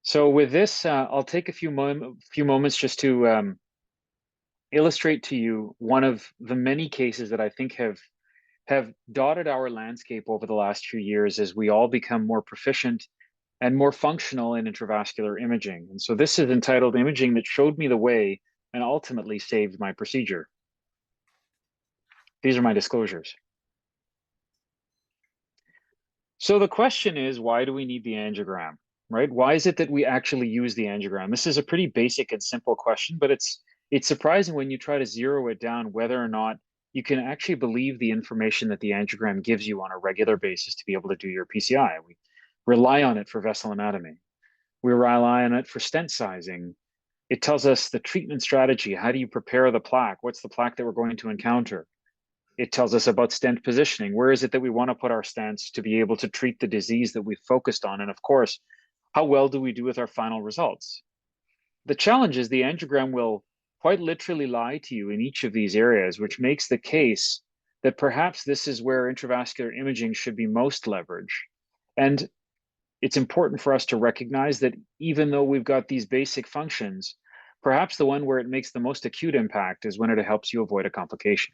So with this, I'll take a few moments just to illustrate to you one of the many cases that I think have dotted our landscape over the last few years as we all become more proficient and more functional in intravascular imaging. And so this is entitled Imaging That Showed Me the Way and Ultimately Saved My Procedure. These are my disclosures. So the question is, why do we need the angiogram, right? Why is it that we actually use the angiogram? This is a pretty basic and simple question, but it's surprising when you try to zero it down whether or not you can actually believe the information that the angiogram gives you on a regular basis to be able to do your PCI. We rely on it for vessel anatomy. We rely on it for stent sizing. It tells us the treatment strategy. How do you prepare the plaque? What's the plaque that we're going to encounter? It tells us about stent positioning. Where is it that we want to put our stents to be able to treat the disease that we've focused on? And of course, how well do we do with our final results? The challenge is the angiogram will quite literally lie to you in each of these areas, which makes the case that perhaps this is where intravascular imaging should be most leveraged. And it's important for us to recognize that even though we've got these basic functions, perhaps the one where it makes the most acute impact is when it helps you avoid a complication.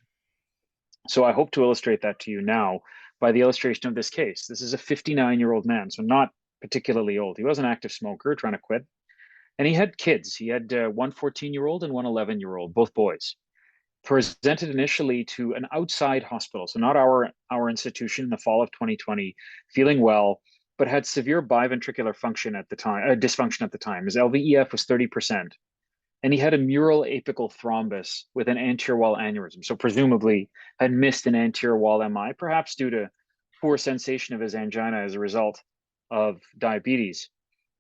So I hope to illustrate that to you now by the illustration of this case. This is a 59-year-old man, so not particularly old. He was an active smoker trying to quit. And he had kids. He had one 14-year-old and one 11-year-old, both boys. Presented initially to an outside hospital, so not our institution in the fall of 2020, feeling well, but had severe biventricular function at the time, dysfunction at the time. His LVEF was 30%. And he had a mural apical thrombus with an anterior wall aneurysm. So presumably had missed an anterior wall MI, perhaps due to poor sensation of his angina as a result of diabetes.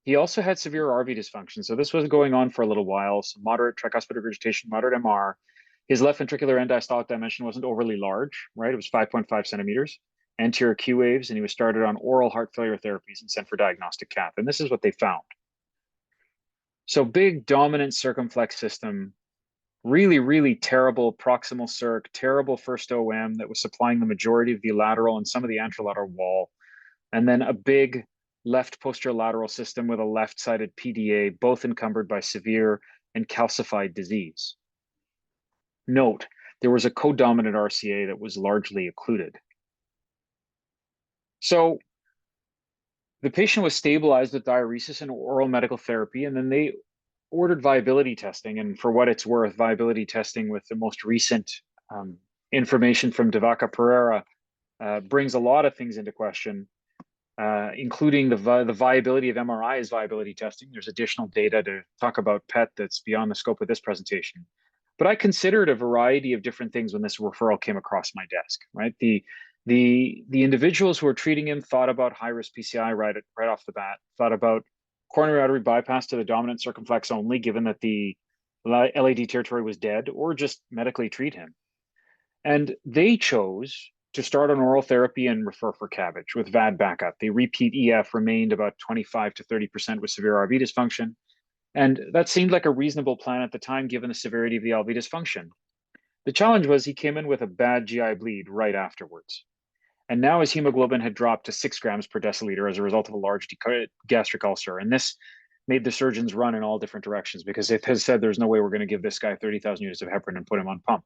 He also had severe RV dysfunction. So this was going on for a little while. So moderate tricuspid regurgitation, moderate MR. His left ventricular end diastolic dimension wasn't overly large, right? It was 5.5 centimeters, anterior Q waves, and he was started on oral heart failure therapies and sent for diagnostic cath. And this is what they found. So big dominant circumflex system, really, really terrible proximal circ, terrible first OM that was supplying the majority of the lateral and some of the anterolateral wall, and then a big left posterolateral system with a left-sided PDA, both encumbered by severe and calcified disease. Note, there was a codominant RCA that was largely occluded. So the patient was stabilized with diuresis and oral medical therapy, and then they ordered viability testing. And for what it's worth, viability testing with the most recent information from Devaka Pereira brings a lot of things into question, including the viability of MRI as viability testing. There's additional data to talk about PET that's beyond the scope of this presentation. But I considered a variety of different things when this referral came across my desk, right? The individuals who were treating him thought about high-risk PCI right off the bat, thought about coronary artery bypass to the dominant circumflex only, given that the LAD territory was dead, or just medically treat him. And they chose to start on oral therapy and refer for CABG with VAD backup. The repeat EF remained about 25 to 30% with severe RV dysfunction. And that seemed like a reasonable plan at the time, given the severity of the LV dysfunction. The challenge was he came in with a bad GI bleed right afterwards. And now his hemoglobin had dropped to 6 grams per deciliter as a result of a large gastric ulcer. And this made the surgeons run in all different directions because it has said there's no way we're going to give this guy 30,000 units of heparin and put him on pump.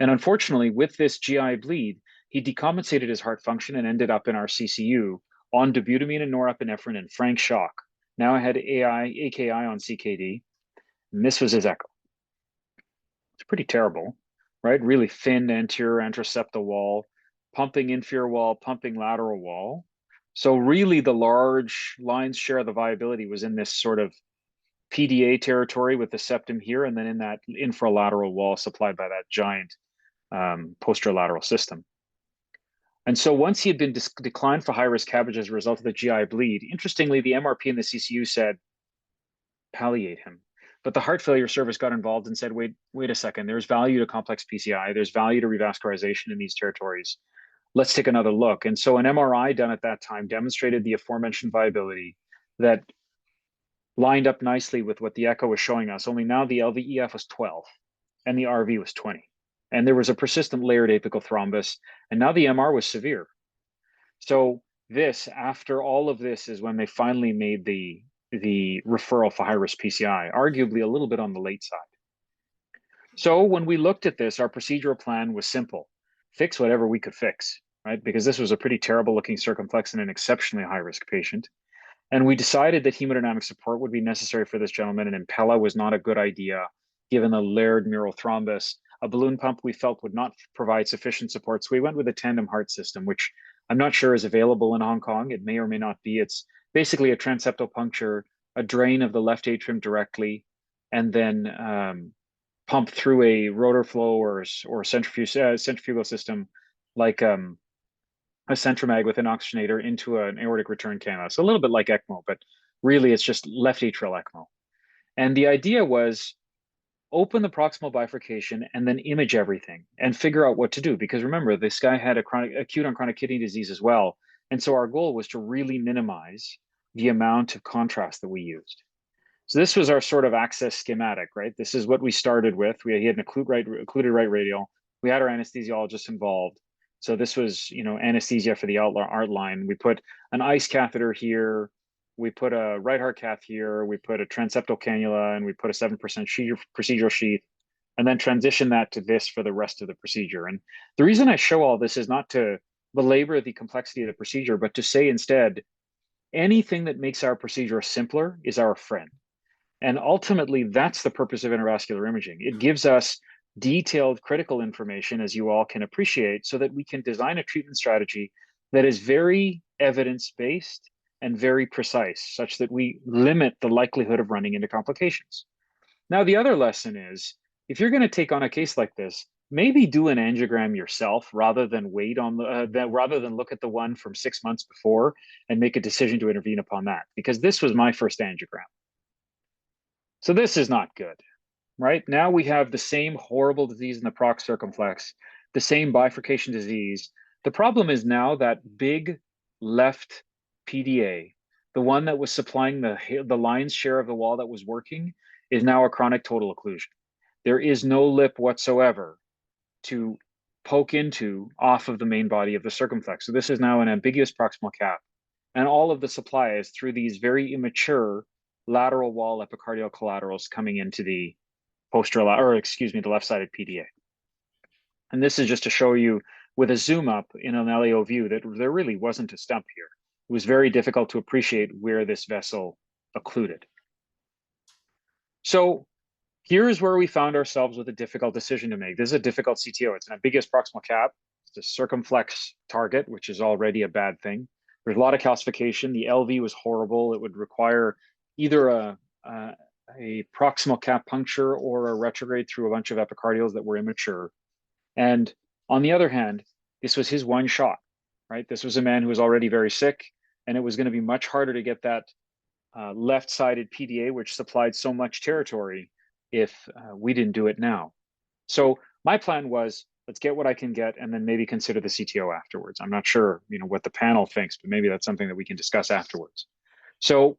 And unfortunately, with this GI bleed, he decompensated his heart function and ended up in our CCU on dobutamine and norepinephrine and frank shock. Now I had AKI on CKD, and this was his echo. It's pretty terrible, right? Really thin anterior anteroseptal wall, pumping inferior wall, pumping lateral wall. So really the large lion's share of the viability was in this sort of PDA territory with the septum here, and then in that infralateral wall supplied by that giant posterolateral system. And so once he had been declined for high-risk CABG as a result of the GI bleed, interestingly, the MRP and the CCU said, palliate him. But the heart failure service got involved and said, wait a second, there's value to complex PCI, there's value to revascularization in these territories. Let's take another look. And so an MRI done at that time demonstrated the aforementioned viability that lined up nicely with what the echo was showing us, only now the LVEF was 12 and the RV was 20. And there was a persistent layered apical thrombus, and now the MR was severe. So this, after all of this, is when they finally made the the referral for high-risk PCI, arguably a little bit on the late side. So when we looked at this, our procedural plan was simple: fix whatever we could fix, right? Because this was a pretty terrible looking circumflex in an exceptionally high-risk patient. And we decided that hemodynamic support would be necessary for this gentleman, and Impella was not a good idea given the layered mural thrombus. A balloon pump we felt would not provide sufficient support, so we went with a tandem heart system, which I'm not sure is available in Hong Kong. It may or may not be. It's basically a transeptal puncture, a drain of the left atrium directly, and then pump through a rotor flow or centrifugal system like a centromag with an oxygenator into an aortic return cannula. So a little bit like ECMO, but really it's just left atrial ECMO. And the idea was open the proximal bifurcation and then image everything and figure out what to do. Because remember, this guy had acute on chronic kidney disease as well. And so our goal was to really minimize the amount of contrast that we used. So this was our sort of access schematic, right? This is what we started with. He had an occluded right radial. We had our anesthesiologist involved. So this was, anesthesia for the art line. We put an ICE catheter here. We put a right heart cath here. We put a transeptal cannula, and we put a 7% procedural sheath, and then transition that to this for the rest of the procedure. And the reason I show all this is not to belabor the complexity of the procedure, but to say instead, anything that makes our procedure simpler is our friend. And ultimately, that's the purpose of intravascular imaging. It gives us detailed critical information, as you all can appreciate, so that we can design a treatment strategy that is very evidence-based and very precise, such that we limit the likelihood of running into complications. Now, the other lesson is, if you're going to take on a case like this, maybe do an angiogram yourself rather than wait on rather than look at the one from 6 months before and make a decision to intervene upon that. Because this was my first angiogram. So this is not good, right? Now we have the same horrible disease in the prox circumflex, the same bifurcation disease. The problem is now that big left PDA, the one that was supplying the lion's share of the wall that was working, is now a chronic total occlusion. There is no lip whatsoever to poke into off of the main body of the circumflex. So this is now an ambiguous proximal cap. And all of the supply is through these very immature lateral wall epicardial collaterals coming into the the left-sided PDA. And this is just to show you with a zoom up in an LAO view that there really wasn't a stump here. It was very difficult to appreciate where this vessel occluded. So here's where we found ourselves with a difficult decision to make. This is a difficult CTO. It's an ambiguous proximal cap. It's a circumflex target, which is already a bad thing. There's a lot of calcification. The LV was horrible. It would require either a proximal cap puncture or a retrograde through a bunch of epicardials that were immature. And on the other hand, this was his one shot, right? This was a man who was already very sick, and it was going to be much harder to get that left-sided PDA, which supplied so much territory, if we didn't do it now. So my plan was, let's get what I can get and then maybe consider the CTO afterwards. I'm not sure, what the panel thinks, but maybe that's something that we can discuss afterwards. So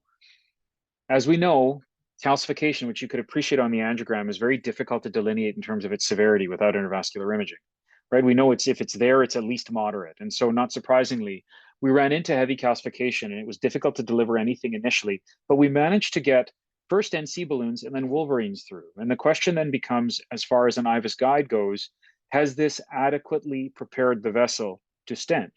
as we know, calcification, which you could appreciate on the angiogram, is very difficult to delineate in terms of its severity without intravascular imaging, right? We know if it's there, it's at least moderate. And so not surprisingly, we ran into heavy calcification, and it was difficult to deliver anything initially, but we managed to get first NC balloons and then Wolverines through. And the question then becomes, as far as an IVUS guide goes, has this adequately prepared the vessel to stent?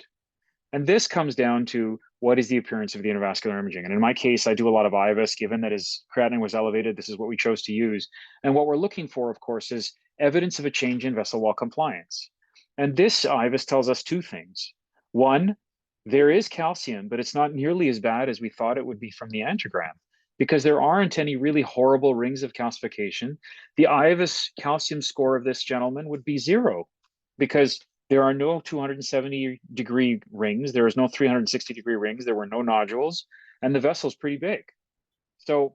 And this comes down to what is the appearance of the intravascular imaging. And in my case, I do a lot of IVUS, given that his creatinine was elevated. This is what we chose to use. And what we're looking for, of course, is evidence of a change in vessel wall compliance. And this IVUS tells us two things. One, there is calcium, but it's not nearly as bad as we thought it would be from the angiogram, because there aren't any really horrible rings of calcification. The IVUS calcium score of this gentleman would be 0, because there are no 270-degree rings. There is no 360-degree rings. There were no nodules, and the vessel's pretty big. So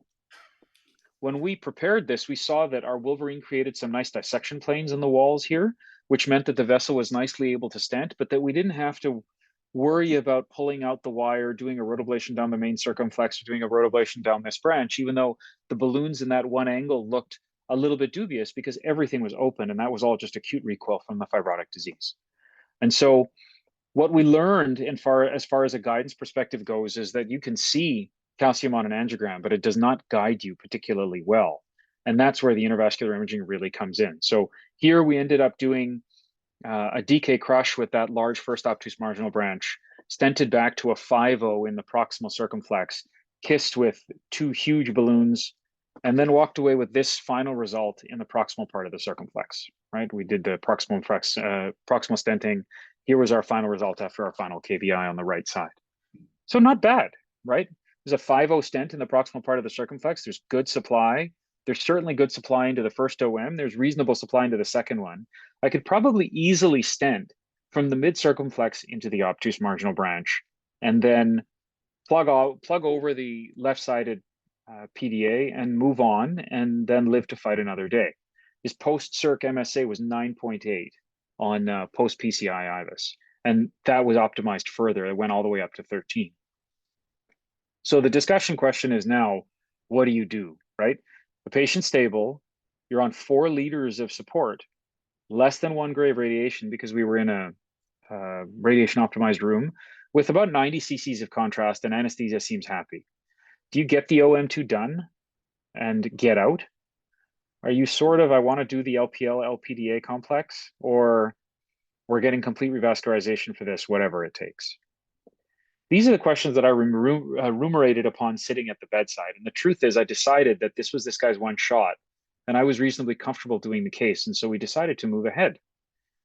when we prepared this, we saw that our Wolverine created some nice dissection planes in the walls here, which meant that the vessel was nicely able to stent, but that we didn't have to worry about pulling out the wire, doing a rotablation down the main circumflex, or doing a rotablation down this branch, even though the balloons in that one angle looked a little bit dubious because everything was open, and that was all just acute recoil from the fibrotic disease. And so what we learned as far as a guidance perspective goes is that you can see calcium on an angiogram, but it does not guide you particularly well. And that's where the intravascular imaging really comes in. So here we ended up doing a DK crush with that large first obtuse marginal branch, stented back to a 5-0 in the proximal circumflex, kissed with two huge balloons, and then walked away with this final result in the proximal part of the circumflex, right? We did the proximal stenting. Here was our final result after our final KVI on the right side. So not bad, right? There's a 5-0 stent in the proximal part of the circumflex. There's good supply. There's certainly good supply into the first OM. There's reasonable supply into the second one. I could probably easily stent from the mid circumflex into the obtuse marginal branch, and then plug over the left-sided PDA and move on, and then live to fight another day. His post-circ MSA was 9.8 on post-PCI IVUS, and that was optimized further. It went all the way up to 13. So the discussion question is now, what do you do, right? The patient's stable, you're on 4 liters of support, less than 1 gray of radiation because we were in a radiation optimized room with about 90 cc's of contrast, and anesthesia seems happy. Do you get the OM2 done and get out? Are you sort of, I want to do the LPL, LPDA complex, or we're getting complete revascularization for this, whatever it takes? These are the questions that I ruminated upon sitting at the bedside. And the truth is, I decided that this was this guy's one shot, and I was reasonably comfortable doing the case. And so we decided to move ahead.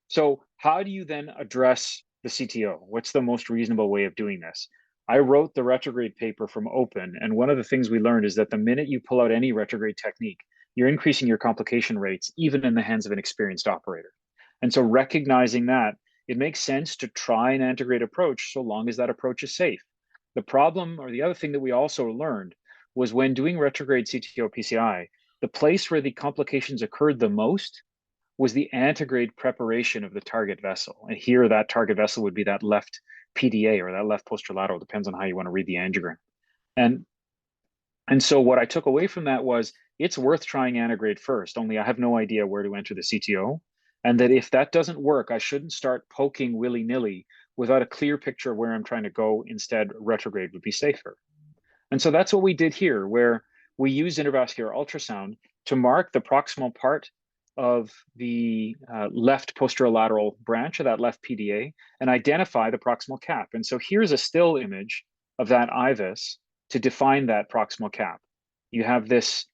So how do you then address the CTO? What's the most reasonable way of doing this? I wrote the retrograde paper from Open, and one of the things we learned is that the minute you pull out any retrograde technique, you're increasing your complication rates, even in the hands of an experienced operator. And so recognizing that, it makes sense to try an antegrade approach so long as that approach is safe. The problem, or the other thing that we also learned, was when doing retrograde CTO PCI, the place where the complications occurred the most was the antegrade preparation of the target vessel. And here that target vessel would be that left PDA or that left posterolateral, depends on how you want to read the angiogram. And so what I took away from that was it's worth trying antegrade first, only I have no idea where to enter the CTO. And that if that doesn't work, I shouldn't start poking willy-nilly without a clear picture of where I'm trying to go. Instead, retrograde would be safer. And so that's what we did here, where we use intravascular ultrasound to mark the proximal part of the left posterolateral branch of that left PDA and identify the proximal cap. And so here's a still image of that IVUS to define that proximal cap. You have this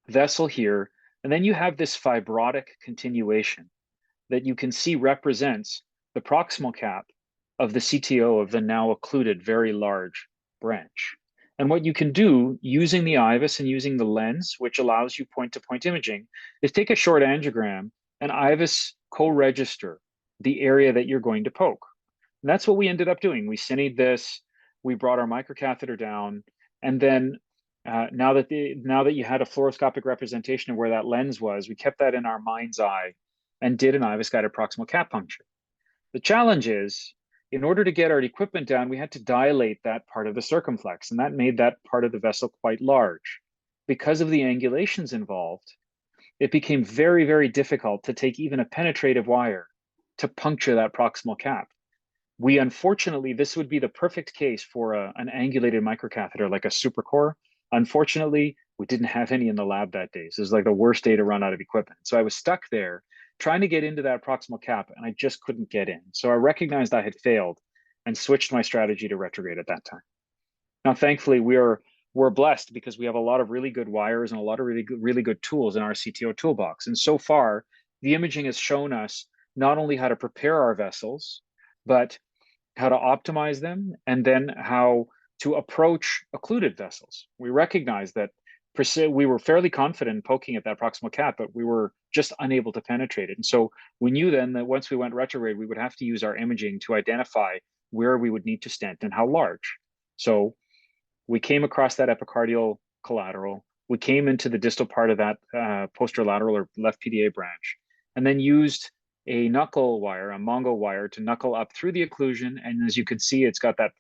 vessel here, and then you have this fibrotic continuation that you can see represents the proximal cap of the CTO of the now occluded very large branch. And what you can do using the IVUS and using the lens, which allows you point-to-point imaging, is take a short angiogram and IVUS co-register the area that you're going to poke. And that's what we ended up doing. We cineed this, we brought our microcatheter down, and then now that you had a fluoroscopic representation of where that lens was, we kept that in our mind's eye and did an IVUS guided proximal cap puncture. The challenge is, in order to get our equipment down, we had to dilate that part of the circumflex, and that made that part of the vessel quite large. Because of the angulations involved, it became very, very difficult to take even a penetrative wire to puncture that proximal cap. We unfortunately, this would be the perfect case for an angulated microcatheter like a supercore. Unfortunately, we didn't have any in the lab that day. So it was like the worst day to run out of equipment. So I was stuck there trying to get into that proximal cap, and I just couldn't get in. So I recognized I had failed and switched my strategy to retrograde at that time. Now, thankfully, we're blessed because we have a lot of really good wires and a lot of really good tools in our CTO toolbox. And so far, the imaging has shown us not only how to prepare our vessels, but how to optimize them, and then how to approach occluded vessels. We recognize that we were fairly confident in poking at that proximal cap, but we were just unable to penetrate it. And so we knew then that once we went retrograde, we would have to use our imaging to identify where we would need to stent and how large. So we came across that epicardial collateral. We came into the distal part of that posterolateral or left PDA branch, and then used a knuckle wire, a Mongo wire, to knuckle up through the occlusion. And as you can see, it's got that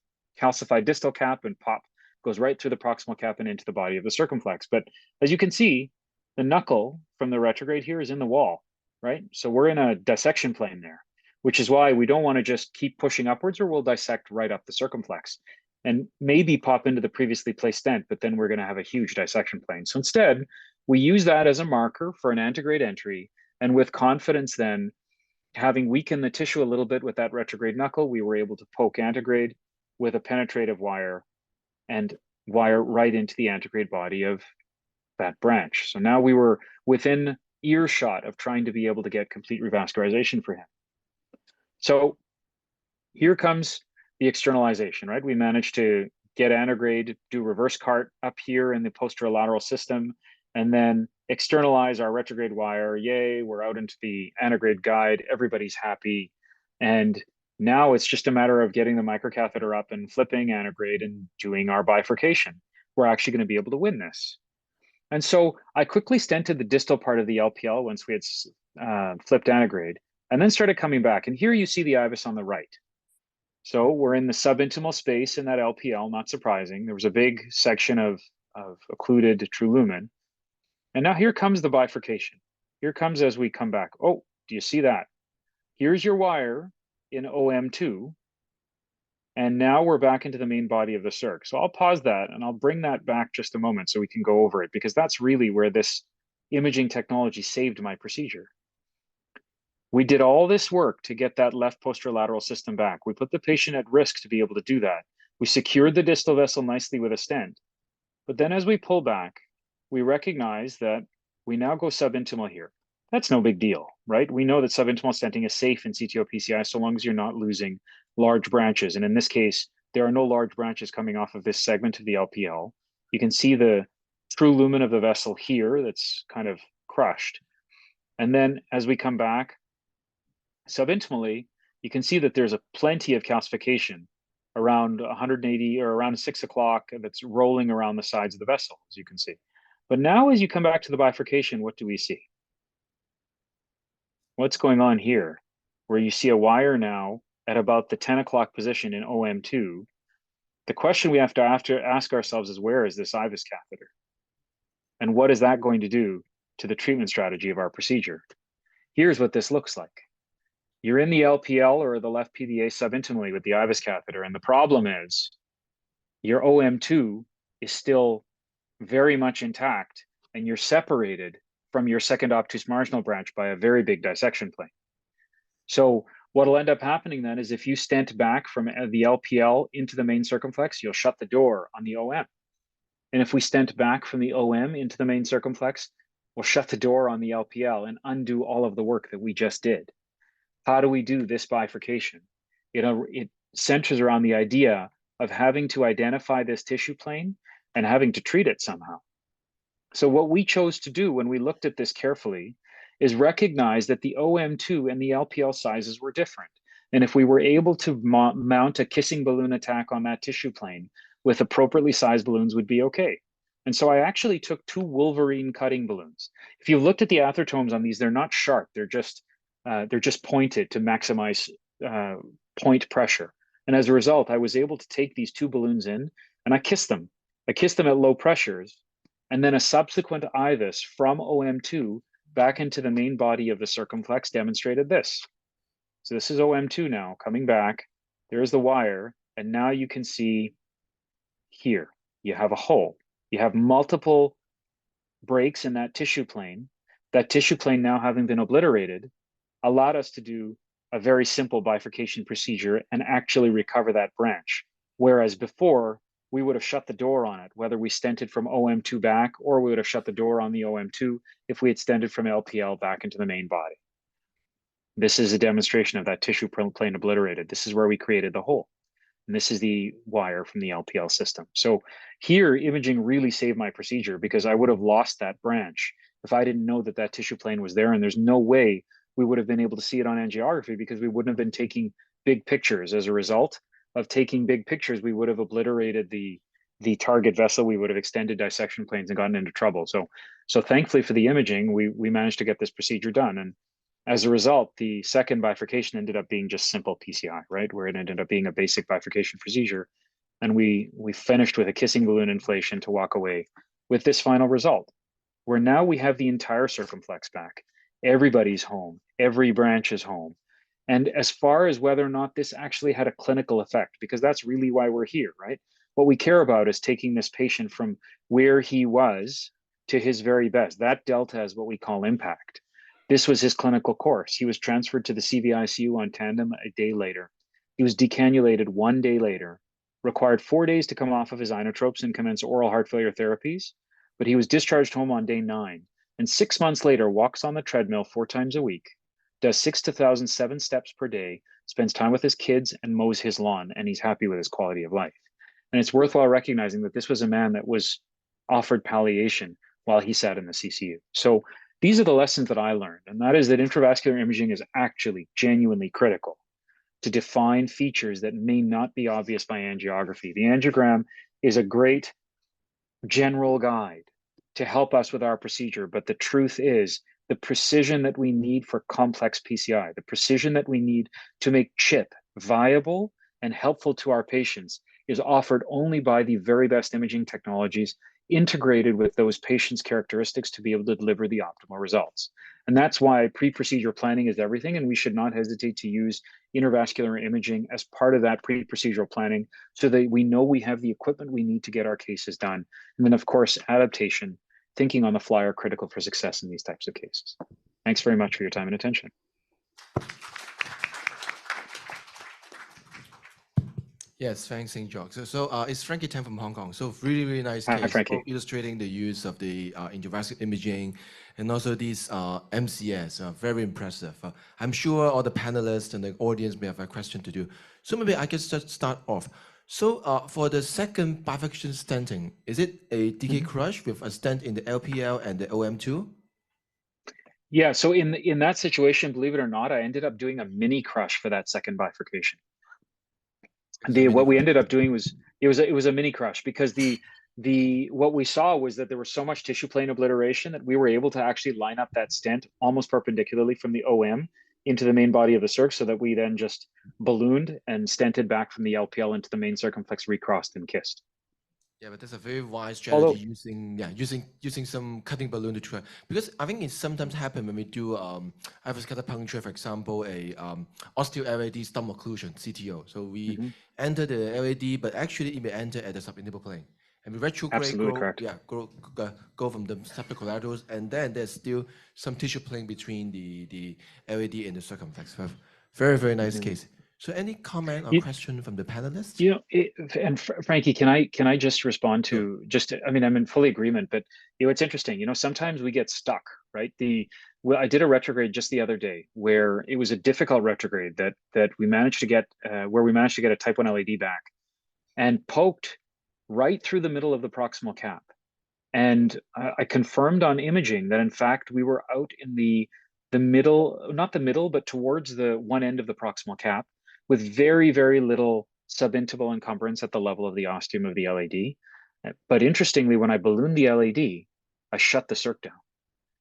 calcified distal cap and pop goes right through the proximal cap and into the body of the circumflex. But as you can see, the knuckle from the retrograde here is in the wall, right? So we're in a dissection plane there, which is why we don't want to just keep pushing upwards or we'll dissect right up the circumflex. and maybe pop into the previously placed stent, but then we're going to have a huge dissection plane. So instead, we use that as a marker for an antegrade entry. And with confidence, then having weakened the tissue a little bit with that retrograde knuckle, we were able to poke antegrade with a penetrative wire and wire right into the antegrade body of that branch. So now we were within earshot of trying to be able to get complete revascularization for him. So here comes the externalization, right? We managed to get antegrade, do reverse cart up here in the posterolateral system, and then externalize our retrograde wire. Yay, we're out into the antegrade guide. Everybody's happy. And now it's just a matter of getting the microcatheter up and flipping antegrade and doing our bifurcation. We're actually going to be able to win this. And so I quickly stented the distal part of the LPL once we had flipped antegrade, and then started coming back. And here you see the IVUS on the right. So we're in the subintimal space in that LPL, not surprising. There was a big section of occluded true lumen. And now here comes the bifurcation. Here comes as we come back. Oh, do you see that? Here's your wire in OM2. And now we're back into the main body of the circ. So I'll pause that and I'll bring that back just a moment so we can go over it, because that's really where this imaging technology saved my procedure. We did all this work to get that left posterolateral system back. We put the patient at risk to be able to do that. We secured the distal vessel nicely with a stent. But then as we pull back, we recognize that we now go subintimal here. That's no big deal, right? We know that subintimal stenting is safe in CTO PCI so long as you're not losing large branches. And in this case, there are no large branches coming off of this segment of the LPL. You can see the true lumen of the vessel here that's kind of crushed. And then as we come back subintimally, you can see that there's a plenty of calcification around 180 or around 6 o'clock that's rolling around the sides of the vessel, as you can see. But now as you come back to the bifurcation, what do we see? What's going on here? Where you see a wire now at about the 10 o'clock position in OM2. The question we have to ask ourselves is, where is this IVUS catheter? And what is that going to do to the treatment strategy of our procedure? Here's what this looks like. You're in the LPL or the left PDA subintimally with the IVUS catheter. And the problem is your OM2 is still very much intact, and you're separated from your second obtuse marginal branch by a very big dissection plane. So what'll end up happening then is if you stent back from the LPL into the main circumflex, you'll shut the door on the OM. And if we stent back from the OM into the main circumflex, we'll shut the door on the LPL and undo all of the work that we just did. How do we do this bifurcation? It centers around the idea of having to identify this tissue plane and having to treat it somehow. So what we chose to do when we looked at this carefully is recognize that the OM2 and the LPL sizes were different. And if we were able to mount a kissing balloon attack on that tissue plane with appropriately sized balloons would be okay. And so I actually took 2 Wolverine cutting balloons. If you looked at the athertomes on these, they're not sharp. They're just pointed to maximize point pressure. And as a result, I was able to take these 2 balloons in and I kissed them. I kissed them at low pressures, and then a subsequent IVUS from OM2 back into the main body of the circumflex demonstrated this. So this is OM2 now coming back. There's the wire, and now you can see here, you have a hole. You have multiple breaks in that tissue plane. That tissue plane now having been obliterated allowed us to do a very simple bifurcation procedure and actually recover that branch. Whereas before, we would have shut the door on it, whether we stented from OM2 back, or we would have shut the door on the OM2 if we had stented from LPL back into the main body. This is a demonstration of that tissue plane obliterated. This is where we created the hole. And this is the wire from the LPL system. So here, imaging really saved my procedure because I would have lost that branch if I didn't know that that tissue plane was there. And there's no way we would have been able to see it on angiography because we wouldn't have been taking big pictures. As a result of taking big pictures, we would have obliterated the target vessel. We would have extended dissection planes and gotten into trouble. So thankfully for the imaging, we managed to get this procedure done. And as a result, the second bifurcation ended up being just simple PCI, right? Where it ended up being a basic bifurcation procedure. And we finished with a kissing balloon inflation to walk away with this final result, where now we have the entire circumflex back. Everybody's home, every branch is home. And as far as whether or not this actually had a clinical effect, because that's really why we're here, right? What we care about is taking this patient from where he was to his very best. That delta is what we call impact. This was his clinical course. He was transferred to the CVICU on tandem a day later. He was decannulated 1 day later, required 4 days to come off of his inotropes and commence oral heart failure therapies, but he was discharged home on day 9. And 6 months later, walks on the treadmill 4 times a week, does 6,007 steps per day, spends time with his kids, and mows his lawn, and he's happy with his quality of life. And it's worthwhile recognizing that this was a man that was offered palliation while he sat in the CCU. So these are the lessons that I learned, and that is that intravascular imaging is actually genuinely critical to define features that may not be obvious by angiography. The angiogram is a great general guide to help us with our procedure, but the truth is the precision that we need for complex PCI, the precision that we need to make CHIP viable and helpful to our patients is offered only by the very best imaging technologies integrated with those patients' characteristics to be able to deliver the optimal results. And that's why pre-procedure planning is everything, and we should not hesitate to use intravascular imaging as part of that pre-procedural planning so that we know we have the equipment we need to get our cases done. And then, of course, adaptation, thinking on the fly are critical for success in these types of cases. Thanks very much for your time and attention. Yes, thanks, Sanjog. So it's Frankie Tan from Hong Kong. So really nice Hi, case, Frankie. illustrating the use of the intravascular imaging and also these MCS, very impressive. I'm sure all the panelists and the audience may have a question to do. So maybe I can just start off. So for the second bifacial stenting, is it a DK crush with a stent in the LPL and the OM2? Yeah, so in that situation, believe it or not, I ended up doing a mini crush for that second bifurcation. What we ended up doing was it was a mini crush because what we saw was that there was so much tissue plane obliteration that we were able to actually line up that stent almost perpendicularly from the OM into the main body of the circ, so that we then just ballooned and stented back from the LPL into the main circumflex, recrossed and kissed. Yeah, but that's a very wise strategy. Using some cutting balloon to try, because I think it sometimes happens when we do avascular puncture, for example, a osteo LAD stump occlusion CTO. So we enter the LAD, but actually it may enter at the subintimal plane, and we retrograde go from the subcollaterals, and then there's still some tissue plane between the LAD and the circumflex. Very nice case. So any comment or question from the panelists? You know, Frankie, can I just respond to I mean, I'm in fully agreement, but it's interesting. Sometimes we get stuck, right? I did a retrograde just the other day where it was a difficult retrograde that we managed to get where we managed to get a type 1 LAD back and poked right through the middle of the proximal cap. And I confirmed on imaging that in fact we were out in the middle, not the middle, but towards the one end of the proximal cap, with very little subintimal encumbrance at the level of the ostium of the LAD. But interestingly, when I ballooned the LAD, I shut the circ down.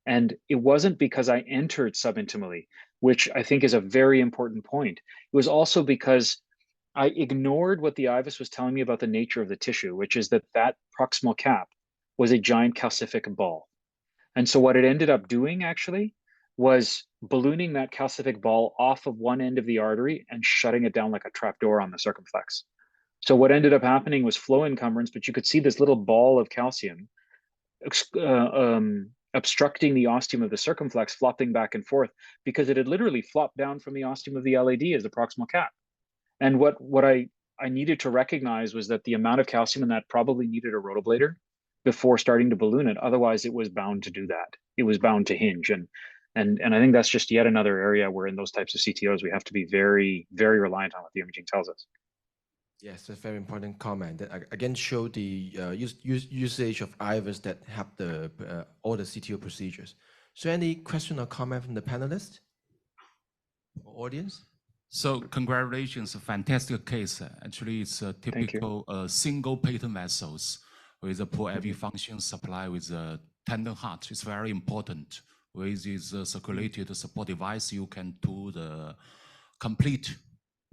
And it wasn't because I entered subintimally, which I think is a very important point. It was also because I ignored what the IVUS was telling me about the nature of the tissue, which is that proximal cap was a giant calcific ball. And so what it ended up doing actually was ballooning that calcific ball off of one end of the artery and shutting it down like a trapdoor on the circumflex. So what ended up happening was flow encumbrance, but you could see this little ball of calcium obstructing the ostium of the circumflex, flopping back and forth because it had literally flopped down from the ostium of the LAD as the proximal cap. And what I needed to recognize was that the amount of calcium in that probably needed a rotablator before starting to balloon it. Otherwise, it was bound to do that. It was bound to hinge. And I think that's just yet another area where in those types of CTOs, we have to be very reliant on what the imaging tells us. Yes, that's a very important comment. That again show the usage of IVUS that help all the CTO procedures. So any question or comment from the panelists or audience? So congratulations, a fantastic case. Actually, it's a typical single patent vessels with a poor AV function supply with a tandem heart. It's very important. With this circulated support device, you can do the complete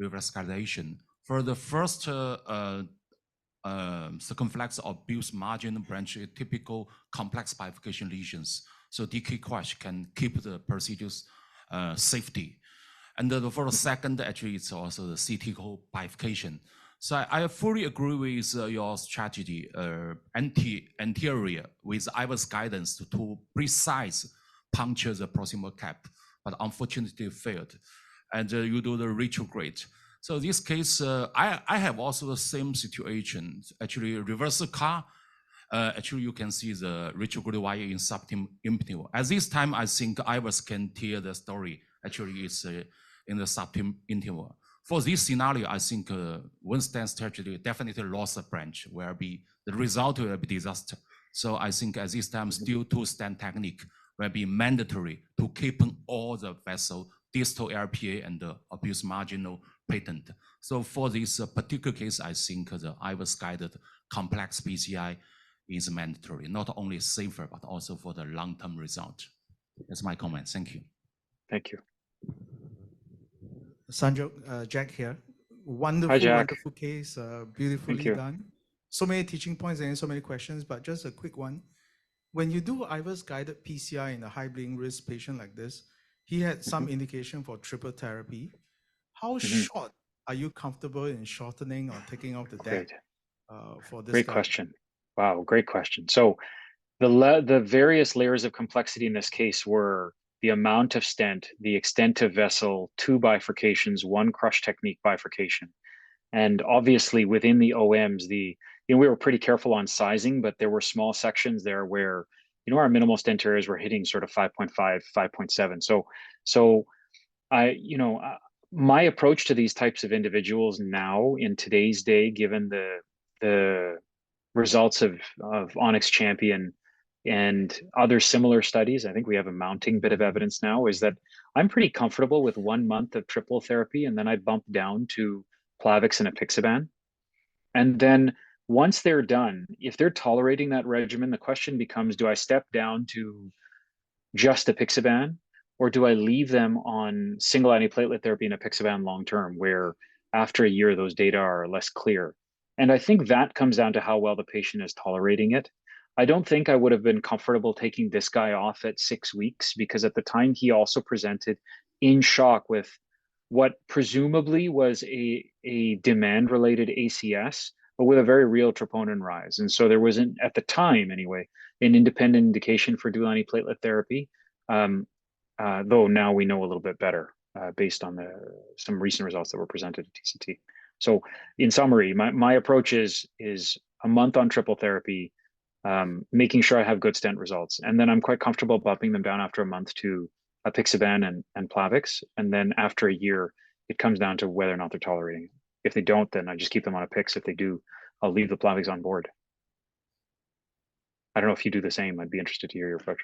revascularization. For the first circumflex or Bill's margin branch, typical complex bifurcation lesions. So DK crush can keep the procedures safety. And for the second, actually, it's also the CT bifurcation. So I fully agree with your strategy, anterior with IVUS guidance to precise puncture the proximal cap, but unfortunately failed. And you do the retrograde. So this case, I have also the same situation. Actually, reverse car. Actually, you can see the retrograde wire in subintimal. At this time, I think IVUS can tell the story. Actually, it's in the subintimal. For this scenario, I think one stent strategy definitely lost a branch, the result will be disaster. So I think at this time, still two-stent technique will be mandatory to keep all the vessel, distal LPA and the abuse marginal patent. So for this particular case, I think the IVUS guided complex PCI is mandatory, not only safer, but also for the long-term result. That's my comment. Thank you. Thank you. Sanjog, Jack here. Wonderful, Hi, Jack. wonderful case, beautifully done. So many teaching points and so many questions, but just a quick one. When you do IVUS guided PCI in a high bleeding risk patient like this, he had some indication for triple therapy. How short are you comfortable in shortening or taking off the deck for this Great guy? question. Wow, great question. So the various layers of complexity in this case were the amount of stent, the extent of vessel, 2 bifurcations, 1 crush technique bifurcation. And obviously within the OMs, we were pretty careful on sizing, but there were small sections there where, our minimal stent areas were hitting sort of 5.5, 5.7. So my approach to these types of individuals now in today's day, given the results of Onyx Champion and other similar studies, I think we have a mounting bit of evidence now, is that I'm pretty comfortable with 1 month of triple therapy, and then I bump down to Plavix and apixaban. And then once they're done, if they're tolerating that regimen, the question becomes, do I step down to just apixaban, or do I leave them on single antiplatelet therapy and apixaban long-term, where after a year, those data are less clear? And I think that comes down to how well the patient is tolerating it. I don't think I would have been comfortable taking this guy off at 6 weeks, because at the time he also presented in shock with what presumably was a demand-related ACS, but with a very real troponin rise. And so there wasn't, at the time anyway, an independent indication for dual antiplatelet therapy, though now we know a little bit better based on some recent results that were presented at TCT. So in summary, my approach is a month on triple therapy, making sure I have good stent results. And then I'm quite comfortable bumping them down after a month to apixaban and Plavix. And then after a year, it comes down to whether or not they're tolerating it. If they don't, then I just keep them on a Pix. If they do, I'll leave the Plavix on board. I don't know if you do the same. I'd be interested to hear your approach.